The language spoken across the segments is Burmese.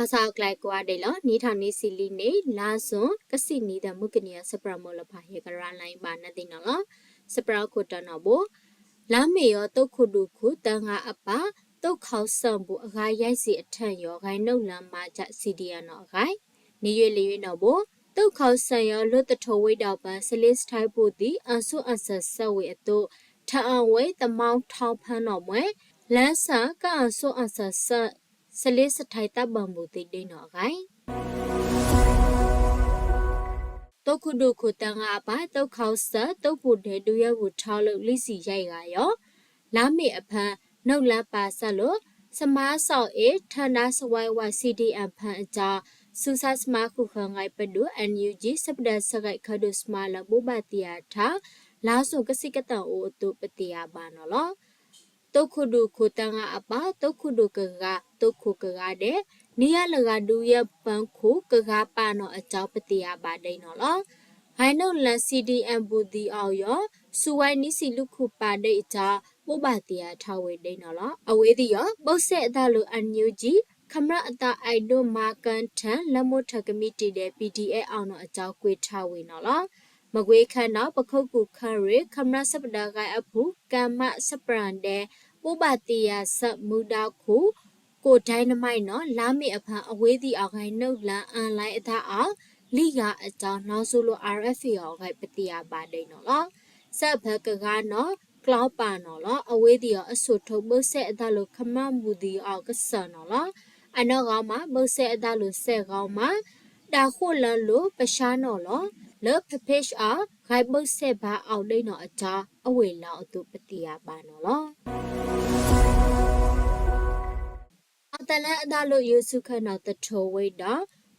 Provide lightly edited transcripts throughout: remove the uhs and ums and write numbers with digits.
Asa klai kwa de lo ni tha ni si li ne la son kasi ni da mukniya sapra mo la pha he kara line ba na tin no lo sapra ko ta no bo la me yo to khu du khu ta nga apa to khaw sam bu aga yai si athan yo gai no la ma ja CDN no gai ni yue li yue no bo to khaw san yo lo ta tho wei da ba slis thai bu ti asu asa sa we ato tha an we ta maung thau phan no mwe lan sa ka asu asa saสลิสไทยตาบัมบูติดหนอไงตคุดูขุตังอาปาตเขาเสตพูดเดดูยาวุชาวลลิสีใหญ่กายอลามีอพันนกลาปาสโลสมาสอเอธนาสวายวาซีดีอพันจาสุสัสมาคุขังไงปดูอันยูจีสัปดาห์สกายคดุสมาลบุบาติยาทาลาสุกสิกตังโอตุปติยาบานอลตคุดูขุตังอาปาตคุดูกะกะตคุกะกะเดนิยาลกาดูยาปังคุกะกะปานออเจ้าปติยาบาไดนอลไฮโนลัน CDM บูดีออยสุไวนิสิลุคุปาเดจาปุบาติยาทาเวไดนอลอเวดิยบุเสอดาลุอันยูจีคำระอัตาไอโดมากันทันละมุทกมิติเด PDA เอานออเจ้ากวยทาเวนอลมะเวคันนอปะคุกุคันเรคำระสัปดาไกอภูกามะสปรันเดปุบาติยาสมุดาคูကိုဒိုင်းနမိုက်နော်လာမေအဖန်အဝေးတီအောင်ခိုင်နှုတ်လန်အန်လိုက်အသာအောင်လိကအကြောင်းနောက်ဆိုလို RFA အောင်ခိုင်ပတိယပါဒိနော်လောဆက်ဘကကနော်ကလောက်ပါနော်လောအဝေးတီအောင်အဆုထုတ်ဘုဆက်အသာလိုခမမူတီအောင်ကဆန်နော်လောအနော်ကောင်မှာဘုဆက်အသာလိုဆက်ကောင်မှာတာခုလန်လိုပရှားနော်လောလောဖဖေးအားခိုင်ဘုဆက်ပါအောင်ဒိနော်အကြောင်းအဝေးလောက်အတူပတိယပါနော်လောတလန်အဒါလို့ယေစုခနာတထောဝိတာ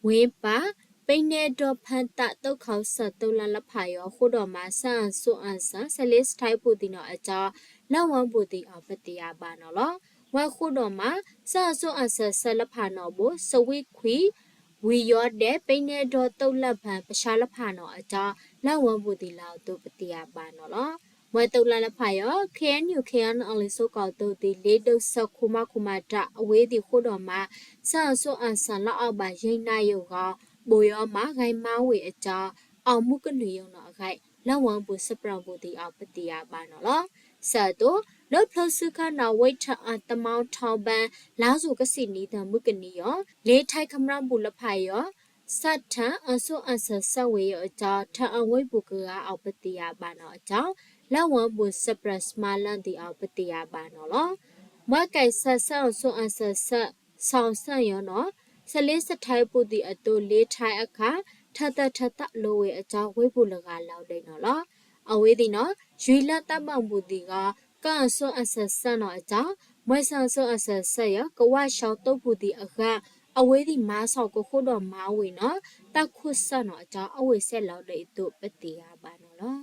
ဝင်းပါပိနေတော်ဖန်တတုတ်ခေါဆတ်တုလလဖာယောခုတော်မှာဆန်ဆွန်အန်ဆန်ဆလစ်ထိုင်ပူတီနော်အကြောလက်ဝပူတီအပတိယပါနော်လောဝဲခုတော်မှာဆန်ဆွန်အန်ဆန်ဆလဖာနော်ဘစဝိခွီဝီယောတဲ့ပိနေတော်တုတ်လက်ဖန်ပရှာလဖာနော်အကြောလက်ဝပူတီလောက်တုပတိယပါနော်လောမွေတုလလဖာယောခဲနျူခဲန်အလီဆိုကောတုတီလေတုဆခုမခုမတာအဝေးတီခုတော်မှာဆန်ဆွန်အန်ဆန်လောက်အောက်ပါရိတ်နာယောကဘိုယောမှာဂိုင်မဝေအကြောအောင်မှုကနွေယုံတော့အခိုက်လက်ဝံပူစပရံပူတီအောင်ပတိယပါနော်လောဆတ်တော့လောဖလစုခနာဝိထအတမောင်းထောင်ပန်းလာစုကစီနီတမှုကနီယောလေထိုက်ခမရံပူလဖိုင်ယောစတ်ထန်အဆုအဆဆဝေယောအကြောထအဝိပူကအောင်ပတိယပါနော်အကြောလက်ဝံပူစပရစမလန်တီအောင်ပတိယပါနော်လောမကိုင်ဆတ်ဆန်ဆုအဆဆဆောင်းဆန်ယောနော်စလေးစထိုင်ပူတီအတူလေးထိုင်အခါထတလိုဝေအကြောင်းဝိပုလကလောက်ဒိနော်လောအဝေးဒီနော်ရွေလတမောင်ပူတီကကန်ဆွန်အဆက်ဆန်နော်အကြောင်းမွေဆန်ဆွန်အဆက်ဆက်ရကဝရှောင်းတုတ်ပူတီအခါအဝေးဒီမားဆောက်ကိုခုတော့မားဝေနော်တခုဆန်နော်အကြောင်းအဝေးဆက်လောက်တဲ့သူပတိယပါနော်လော